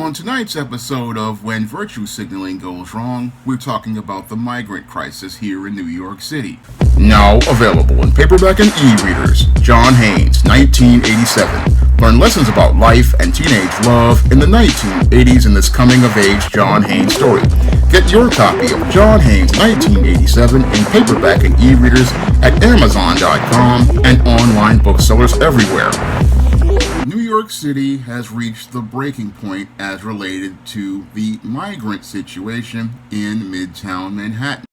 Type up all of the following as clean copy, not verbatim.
On tonight's episode of When Virtue Signaling Goes Wrong, we're talking about the migrant crisis here in New York City. Now available in paperback and e-readers, John Haynes, 1987. Learn lessons about life and teenage love in the 1980s in this coming-of-age John Haynes story. Get your copy of John Haynes, 1987 in paperback and e-readers at Amazon.com and online booksellers everywhere. New York City has reached the breaking point as related to the migrant situation in Midtown Manhattan.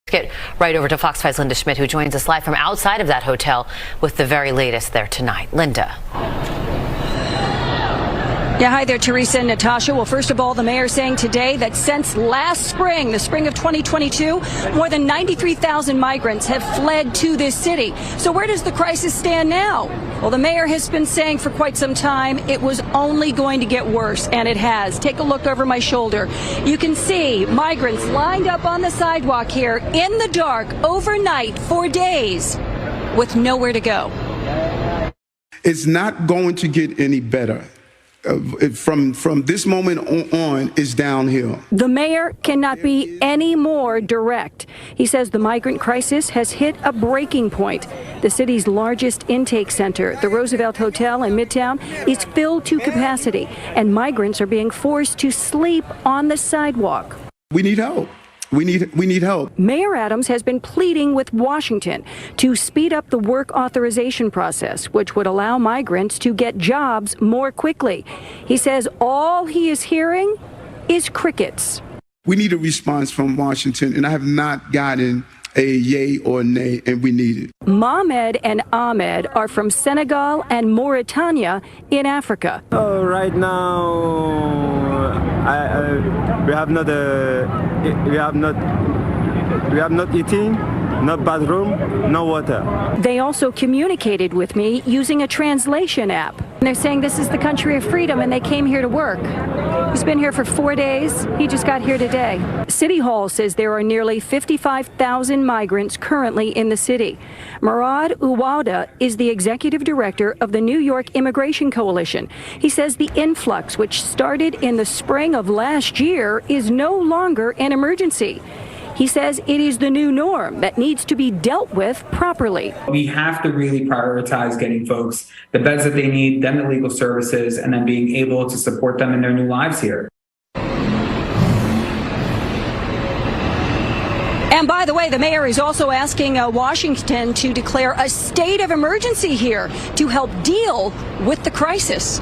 Get right over to Fox 5's Linda Schmidt, who joins us live from outside of that hotel with the very latest there tonight. Linda. Yeah, hi there, Teresa and Natasha. Well, first of all, the mayor saying today that since last spring, the spring of 2022, more than 93,000 migrants have fled to this city. So where does the crisis stand now? Well, the mayor has been saying for quite some time it was only going to get worse, and it has. Take a look over my shoulder. You can see migrants lined up on the sidewalk here in the dark overnight for days with nowhere to go. It's not going to get any better. From this moment on is downhill. The mayor cannot be any more direct. He says the migrant crisis has hit a breaking point. The city's largest intake center, the Roosevelt Hotel in Midtown, is filled to capacity, and migrants are being forced to sleep on the sidewalk. We need help. We need help. Mayor Adams has been pleading with Washington to speed up the work authorization process, which would allow migrants to get jobs more quickly. He says all he is hearing is crickets. We need a response from Washington, and I have not gotten a yay or nay, and we need it. Mohamed and Ahmed are from Senegal and Mauritania in Africa. Right now, we have not eating, no bathroom, no water. They also communicated with me using a translation app. And they're saying this is the country of freedom, and they came here to work. He's been here for 4 days. He just got here today. City Hall says there are nearly 55,000 migrants currently in the city. Murad Uwada is the executive director of the New York Immigration Coalition. He says the influx, which started in the spring of last year, is no longer an emergency. He says it is the new norm that needs to be dealt with properly. We have to really prioritize getting folks the beds that they need, then the legal services, and then being able to support them in their new lives here. And by the way, the mayor is also asking Washington to declare a state of emergency here to help deal with the crisis.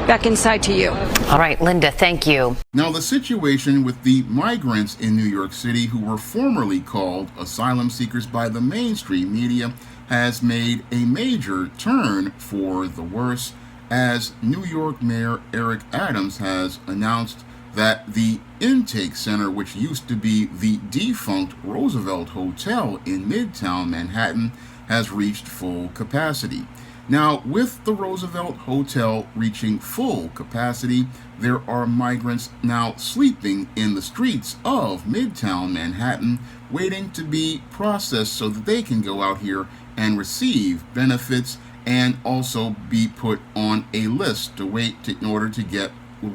Back inside to you. All right, Linda, thank you. Now, the situation with the migrants in New York City who were formerly called asylum seekers by the mainstream media has made a major turn for the worse, as New York Mayor Eric Adams has announced that the intake center, which used to be the defunct Roosevelt Hotel in Midtown Manhattan, has reached full capacity. Now, with the Roosevelt Hotel reaching full capacity, there are migrants now sleeping in the streets of Midtown Manhattan, waiting to be processed so that they can go out here and receive benefits and also be put on a list to wait in order to get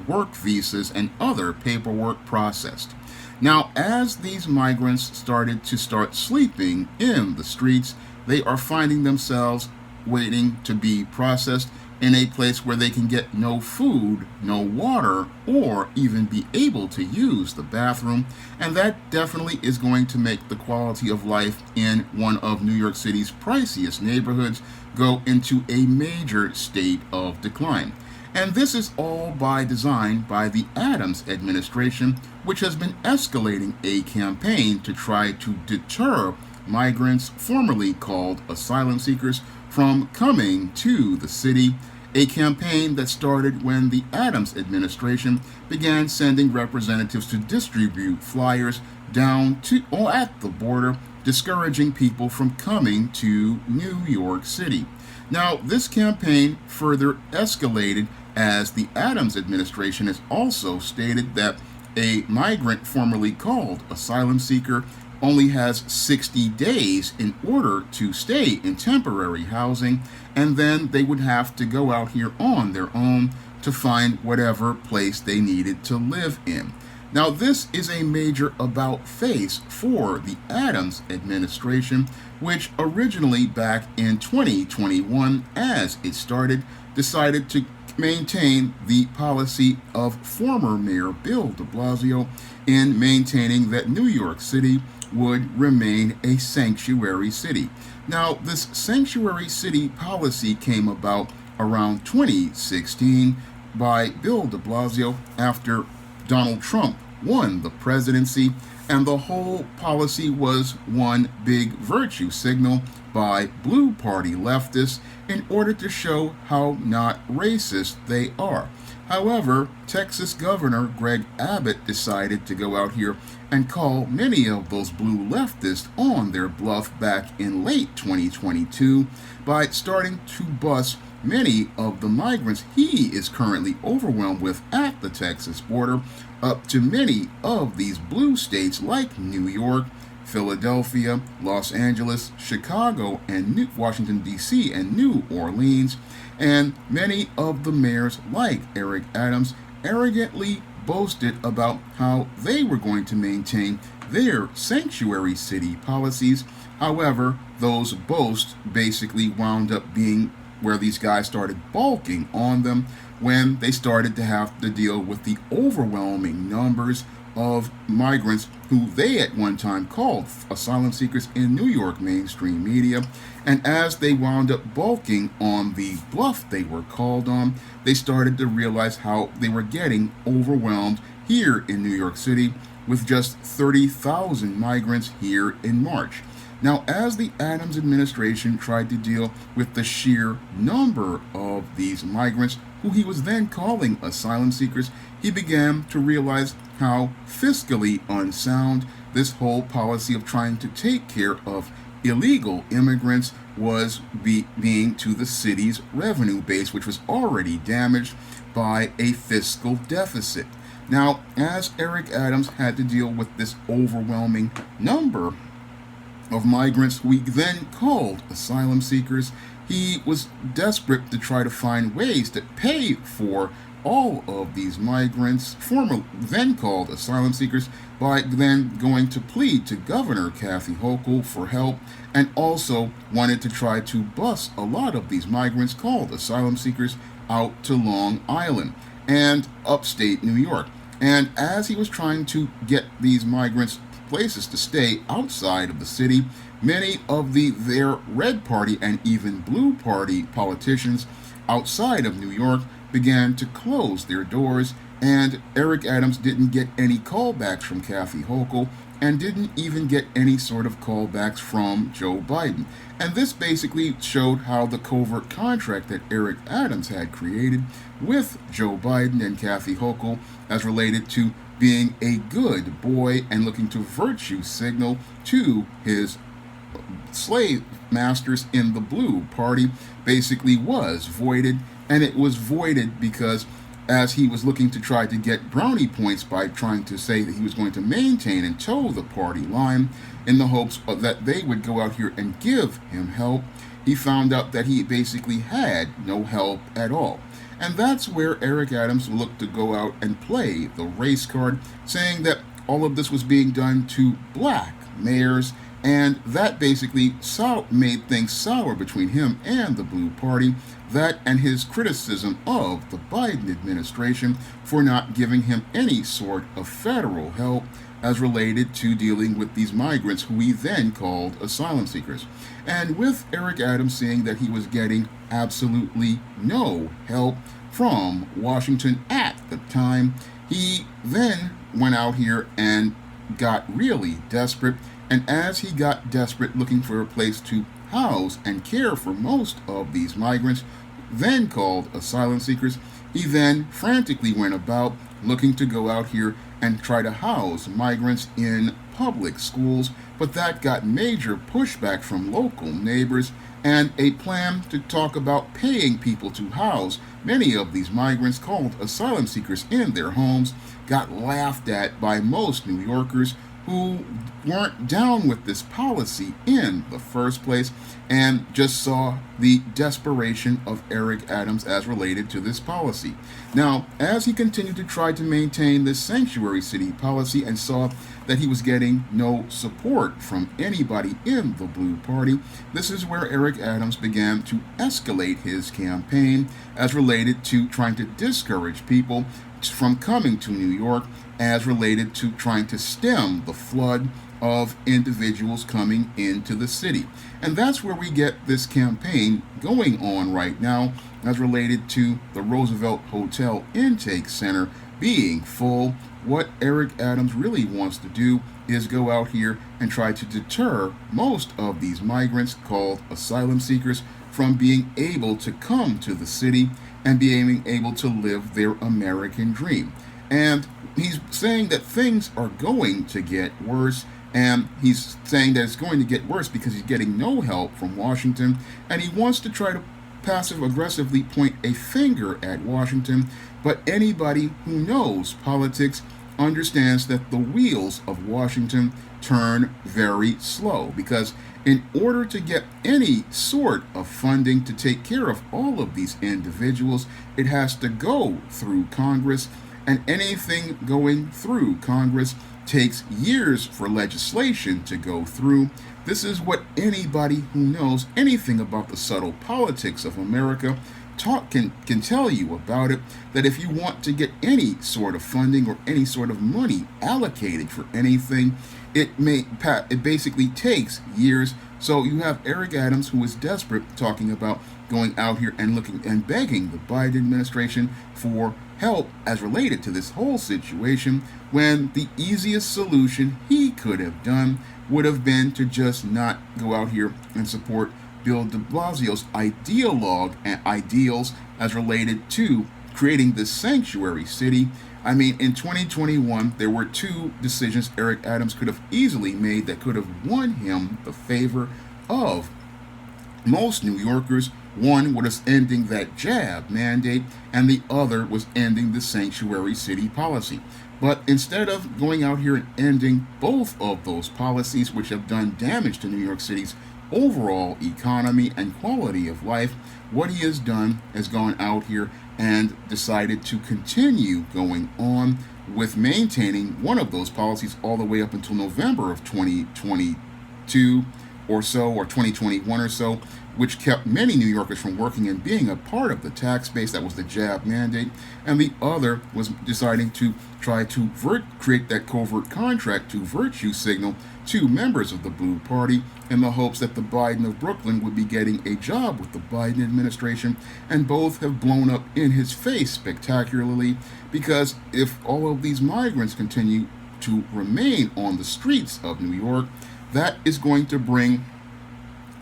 work visas and other paperwork processed. Now, as these migrants started to sleeping in the streets, they are finding themselves waiting to be processed in a place where they can get no food, no water, or even be able to use the bathroom. And that definitely is going to make the quality of life in one of New York City's priciest neighborhoods go into a major state of decline. And this is all by design by the Adams administration, which has been escalating a campaign to try to deter migrants formerly called asylum seekers from coming to the city, a campaign that started when the Adams administration began sending representatives to distribute flyers down to or at the border, discouraging people from coming to New York City. Now, this campaign further escalated as the Adams administration has also stated that a migrant formerly called asylum seeker only has 60 days in order to stay in temporary housing, and then they would have to go out here on their own to find whatever place they needed to live in. Now, this is a major about face for the Adams administration, which originally back in 2021, as it started, decided to maintain the policy of former Mayor Bill de Blasio in maintaining that New York City would remain a sanctuary city. Now, this sanctuary city policy came about around 2016 by Bill de Blasio after Donald Trump won the presidency, and the whole policy was one big virtue signal by Blue Party leftists in order to show how not racist they are. However, Texas Governor Greg Abbott decided to go out here and call many of those blue leftists on their bluff back in late 2022 by starting to bus many of the migrants he is currently overwhelmed with at the Texas border up to many of these blue states like New York, Philadelphia, Los Angeles, Chicago, and Washington, D.C., and New Orleans. And many of the mayors like Eric Adams arrogantly boasted about how they were going to maintain their sanctuary city policies. However, those boasts basically wound up being where these guys started balking on them when they started to have to deal with the overwhelming numbers of migrants who they at one time called asylum seekers in New York mainstream media. And as they wound up balking on the bluff they were called on, they started to realize how they were getting overwhelmed here in New York City with just 30,000 migrants here in March. Now, as the Adams administration tried to deal with the sheer number of these migrants, who he was then calling asylum seekers, he began to realize how fiscally unsound this whole policy of trying to take care of illegal immigrants was being to the city's revenue base, which was already damaged by a fiscal deficit. Now, as Eric Adams had to deal with this overwhelming number of migrants who he then called asylum seekers, he was desperate to try to find ways to pay for all of these migrants, then called asylum seekers, by then going to plead to Governor Kathy Hochul for help, and also wanted to try to bus a lot of these migrants called asylum seekers out to Long Island and upstate New York. And as he was trying to get these migrants places to stay outside of the city, many of their Red Party and even Blue Party politicians outside of New York began to close their doors, and Eric Adams didn't get any callbacks from Kathy Hochul and didn't even get any sort of callbacks from Joe Biden. And this basically showed how the covert contract that Eric Adams had created with Joe Biden and Kathy Hochul as related to being a good boy and looking to virtue signal to his slave masters in the Blue Party basically was voided. And it was voided because as he was looking to try to get brownie points by trying to say that he was going to maintain and toe the party line in the hopes that they would go out here and give him help, he found out that he basically had no help at all. And that's where Eric Adams looked to go out and play the race card, saying that all of this was being done to black mayors, and that basically made things sour between him and the Blue Party. That and his criticism of the Biden administration for not giving him any sort of federal help as related to dealing with these migrants who he then called asylum seekers. And with Eric Adams saying that he was getting absolutely no help from Washington at the time, he then went out here and got really desperate. And as he got desperate looking for a place to house and care for most of these migrants, then called asylum seekers, he then frantically went about looking to go out here and try to house migrants in public schools, but that got major pushback from local neighbors, and a plan to talk about paying people to house many of these migrants called asylum seekers in their homes got laughed at by most New Yorkers who weren't down with this policy in the first place and just saw the desperation of Eric Adams as related to this policy. Now, as he continued to try to maintain this sanctuary city policy and saw that he was getting no support from anybody in the Blue Party, this is where Eric Adams began to escalate his campaign as related to trying to discourage people from coming to New York, as related to trying to stem the flood of individuals coming into the city. And that's where we get this campaign going on right now, as related to the Roosevelt Hotel Intake Center being full. What Eric Adams really wants to do is go out here and try to deter most of these migrants, called asylum seekers, from being able to come to the city and being able to live their American dream. And he's saying that things are going to get worse, and he's saying that it's going to get worse because he's getting no help from Washington, and he wants to try to passive-aggressively point a finger at Washington. But anybody who knows politics understands that the wheels of Washington turn very slow, because in order to get any sort of funding to take care of all of these individuals, it has to go through Congress, and anything going through Congress takes years for legislation to go through. This is what anybody who knows anything about the subtle politics of America can tell you about it, that if you want to get any sort of funding or any sort of money allocated for anything, it basically takes years. So you have Eric Adams, who is desperate, talking about going out here and looking and begging the Biden administration for help as related to this whole situation, when the easiest solution he could have done would have been to just not go out here and support Bill de Blasio's ideologue and ideals as related to creating this sanctuary city. I mean, in 2021, there were two decisions Eric Adams could have easily made that could have won him the favor of most New Yorkers. One was ending that jab mandate, and the other was ending the sanctuary city policy. But instead of going out here and ending both of those policies, which have done damage to New York City's overall economy and quality of life, what he has done is gone out here and decided to continue going on with maintaining one of those policies all the way up until November of 2022 or so, or 2021 or so, which kept many New Yorkers from working and being a part of the tax base. That was the jab mandate. And the other was deciding to try to create that covert contract to virtue signal to members of the Blue Party in the hopes that the Biden of Brooklyn would be getting a job with the Biden administration. And both have blown up in his face spectacularly, because if all of these migrants continue to remain on the streets of New York, that is going to bring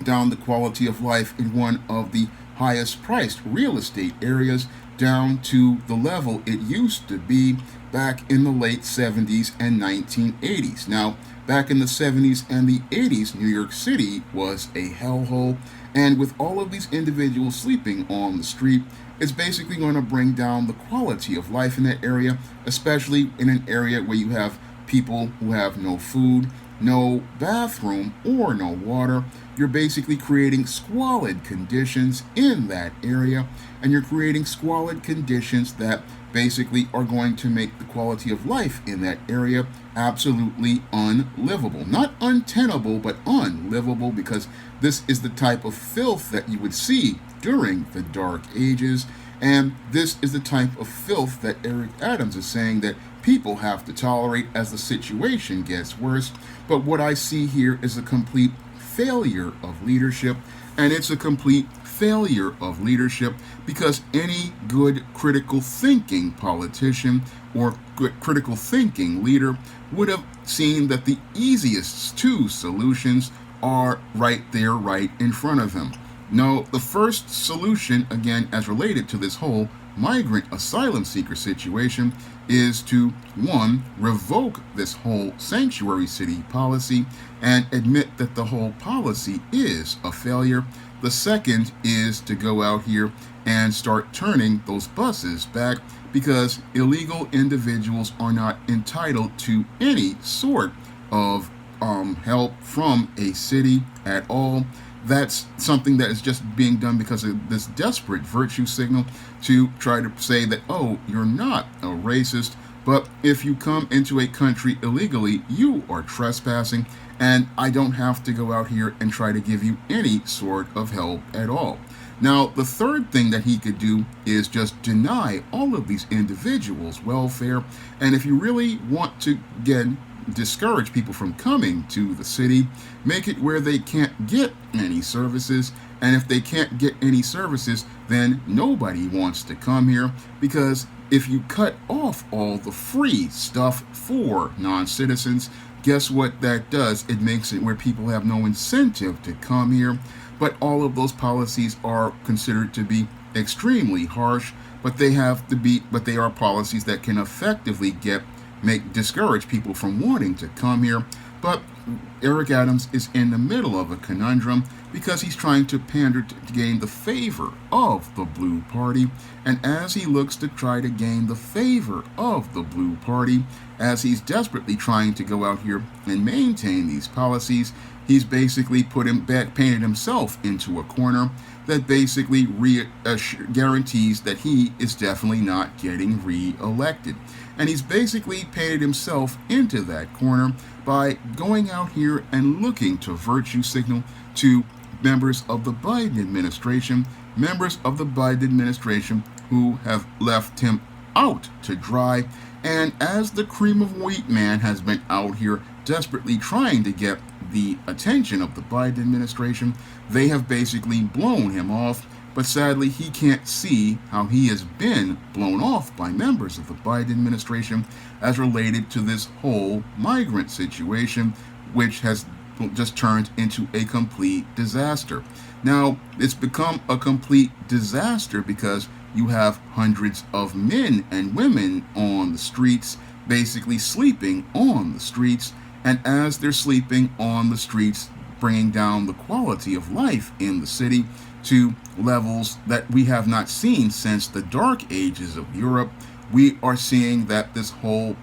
down the quality of life in one of the highest priced real estate areas down to the level it used to be back in the late 70s and 1980s. Now, back in the 70s and the 80s, New York City was a hellhole, and with all of these individuals sleeping on the street, it's basically going to bring down the quality of life in that area, especially in an area where you have people who have no food, no bathroom, or no water. You're basically creating squalid conditions in that area, and you're creating squalid conditions that basically are going to make the quality of life in that area absolutely unlivable. Not untenable, but unlivable, because this is the type of filth that you would see during the Dark Ages, and this is the type of filth that Eric Adams is saying that people have to tolerate as the situation gets worse. But what I see here is a complete failure of leadership, and it's a complete failure of leadership because any good critical thinking politician or good critical thinking leader would have seen that the easiest two solutions are right there, right in front of him. No, the first solution, again, as related to this whole migrant asylum seeker situation, is to, one, revoke this whole sanctuary city policy and admit that the whole policy is a failure. The second is to go out here and start turning those buses back, because illegal individuals are not entitled to any sort of help from a city at all. That's something that is just being done because of this desperate virtue signal to try to say that, oh, you're not a racist, but if you come into a country illegally, you are trespassing, and I don't have to go out here and try to give you any sort of help at all. Now, the third thing that he could do is just deny all of these individuals welfare, and if you really want to, again, discourage people from coming to the city, make it where they can't get any services, and if they can't get any services, then nobody wants to come here, because if you cut off all the free stuff for non-citizens, guess what that does? It makes it where people have no incentive to come here. But all of those policies are considered to be extremely harsh, but they are policies that can effectively discourage people from wanting to come here. But Eric Adams is in the middle of a conundrum because he's trying to pander to gain the favor of the Blue Party. And as he looks to try to gain the favor of the Blue Party, as he's desperately trying to go out here and maintain these policies, he's basically painted himself into a corner that basically guarantees that he is definitely not getting re-elected. And he's basically painted himself into that corner by going out here and looking to virtue signal to members of the Biden administration who have left him out to dry. And as the cream of wheat man has been out here desperately trying to get the attention of the Biden administration, they have basically blown him off. But sadly, he can't see how he has been blown off by members of the Biden administration as related to this whole migrant situation, which has just turned into a complete disaster. Now, it's become a complete disaster because you have hundreds of men and women on the streets, basically sleeping on the streets, and as they're sleeping on the streets, bringing down the quality of life in the city to levels that we have not seen since the dark ages of Europe. We are seeing that this whole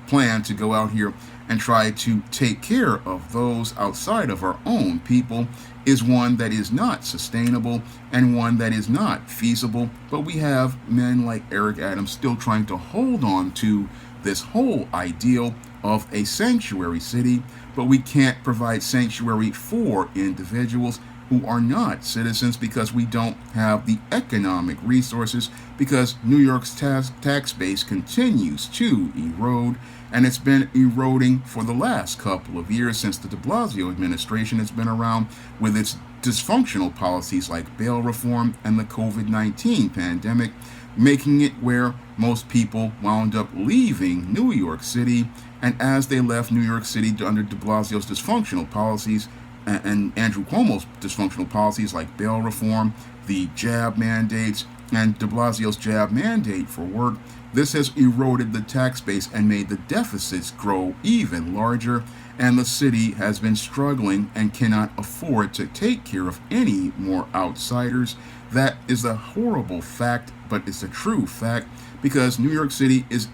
plan to go out here and try to take care of those outside of our own people is one that is not sustainable and one that is not feasible. But we have men like Eric Adams still trying to hold on to this whole ideal of a sanctuary city, but we can't provide sanctuary for individuals who are not citizens because we don't have the economic resources, because New York's tax base continues to erode, and it's been eroding for the last couple of years since the de Blasio administration has been around with its dysfunctional policies like bail reform and the COVID-19 pandemic, making it where most people wound up leaving New York City. And as they left New York City under de Blasio's dysfunctional policies and Andrew Cuomo's dysfunctional policies like bail reform, the jab mandates, and de Blasio's jab mandate for work, this has eroded the tax base and made the deficits grow even larger, and the city has been struggling and cannot afford to take care of any more outsiders. That is a horrible fact, but it's a true fact, because New York City is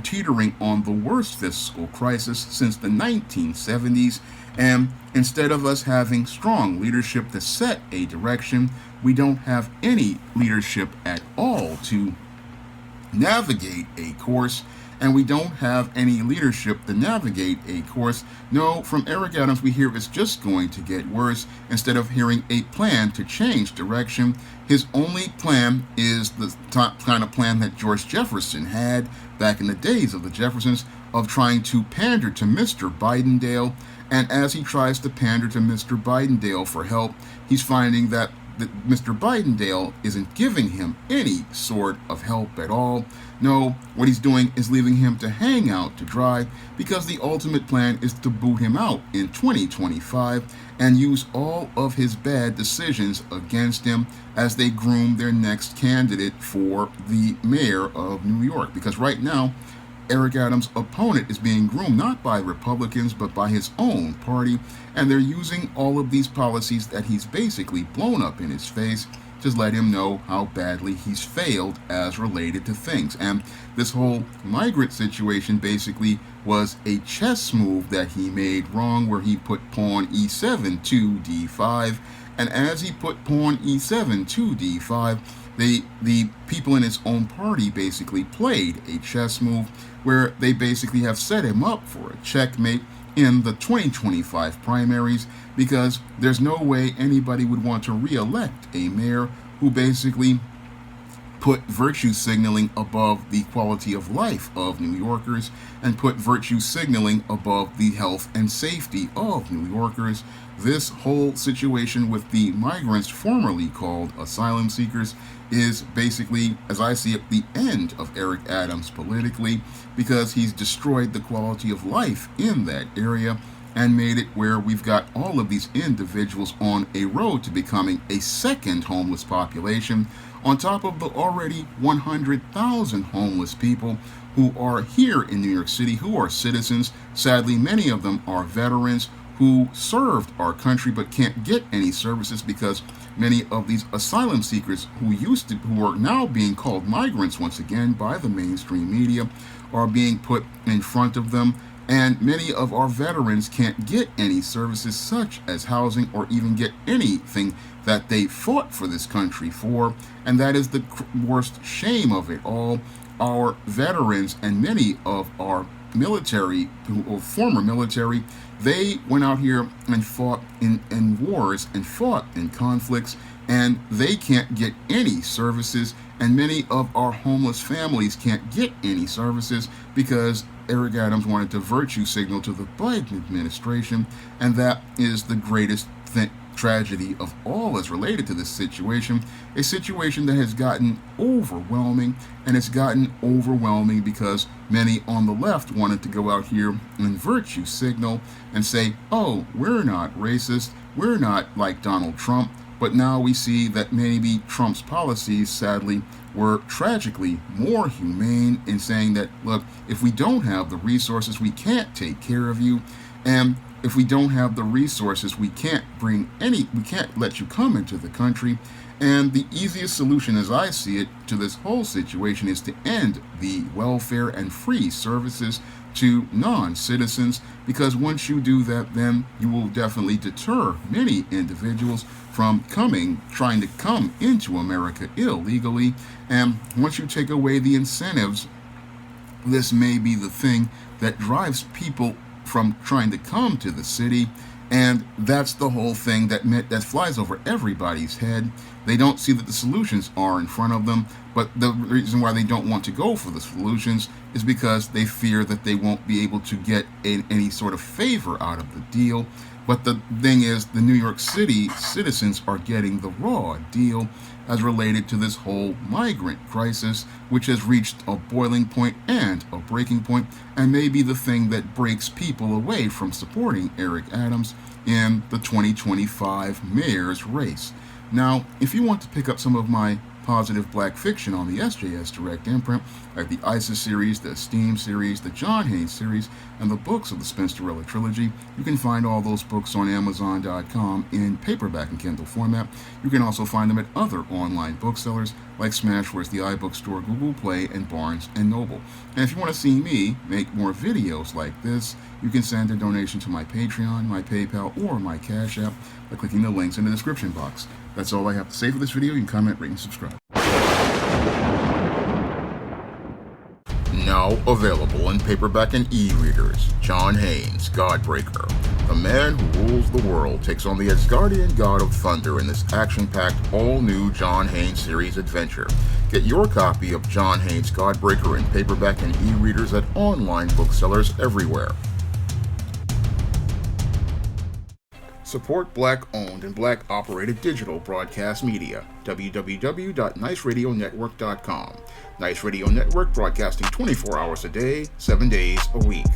teetering on the worst fiscal crisis since the 1970s, and instead of us having strong leadership to set a direction, we don't have any leadership at all to navigate a course, and we don't have any leadership to navigate a course. No, from Eric Adams we hear it's just going to get worse instead of hearing a plan to change direction. His only plan is the kind of plan that George Jefferson had back in the days of the Jeffersons, of trying to pander to Mr. Bidendale. And as he tries to pander to Mr. Bidendale for help, he's finding that Mr. Bidendale isn't giving him any sort of help at all. No, what he's doing is leaving him to hang out to dry, because the ultimate plan is to boot him out in 2025 and use all of his bad decisions against him as they groom their next candidate for the mayor of New York. Because right now, Eric Adams' opponent is being groomed not by Republicans but by his own party, and they're using all of these policies that he's basically blown up in his face to let him know how badly he's failed as related to things. And this whole migrant situation basically was a chess move that he made wrong, where he put pawn e7 to d5, and as he put pawn e7 to d5, the people in his own party basically played a chess move where they basically have set him up for a checkmate in the 2025 primaries, because there's no way anybody would want to re-elect a mayor who basically put virtue signaling above the quality of life of New Yorkers and put virtue signaling above the health and safety of New Yorkers. This whole situation with the migrants, formerly called asylum seekers, is basically, as I see it, the end of Eric Adams politically, because he's destroyed the quality of life in that area and made it where we've got all of these individuals on a road to becoming a second homeless population, on top of the already 100,000 homeless people who are here in New York City, who are citizens. Sadly, many of them are veterans who served our country but can't get any services because many of these asylum seekers who are now being called migrants once again by the mainstream media are being put in front of them. And many of our veterans can't get any services such as housing or even get anything that they fought for this country for. And that is the worst shame of it all. Our veterans and many of our military, or former military, they went out here and fought in wars and fought in conflicts, and they can't get any services. And many of our homeless families can't get any services because Eric Adams wanted to virtue signal to the Biden administration, and that is the greatest tragedy of all as related to this situation, a situation that has gotten overwhelming, and it's gotten overwhelming because many on the left wanted to go out here and virtue signal and say, oh, we're not racist, we're not like Donald Trump. But now we see that maybe Trump's policies, sadly, were tragically more humane in saying that, look, if we don't have the resources, we can't take care of you. And if we don't have the resources, we can't let you come into the country. And the easiest solution, as I see it, to this whole situation is to end the welfare and free services to non-citizens, because once you do that, then you will definitely deter many individuals from trying to come into America illegally. And once you take away the incentives, this may be the thing that drives people from trying to come to the city. And that's the whole thing that flies over everybody's head. They don't see that the solutions are in front of them, but the reason why they don't want to go for the solutions is because they fear that they won't be able to get any sort of favor out of the deal. But the thing is, the New York City citizens are getting the raw deal as related to this whole migrant crisis, which has reached a boiling point and a breaking point, and may be the thing that breaks people away from supporting Eric Adams in the 2025 mayor's race. Now, if you want to pick up some of my positive black fiction on the SJS Direct imprint, like the ISIS series, the Esteem series, the John Haynes series, and the books of the Spinsterella trilogy, you can find all those books on Amazon.com in paperback and Kindle format. You can also find them at other online booksellers like Smashwords, the iBookstore, Google Play, and Barnes & Noble. And if you want to see me make more videos like this, you can send a donation to my Patreon, my PayPal, or my Cash App by clicking the links in the description box. That's all I have to say for this video. You can comment, rate, and subscribe. Now available in paperback and e-readers, John Haynes, Godbreaker. The man who rules the world takes on the Asgardian god of thunder in this action-packed, all-new John Haynes series adventure. Get your copy of John Haynes, Godbreaker in paperback and e-readers at online booksellers everywhere. Support Black-owned and Black-operated digital broadcast media. www.niceradionetwork.com. Nice Radio Network, broadcasting 24 hours a day, 7 days a week.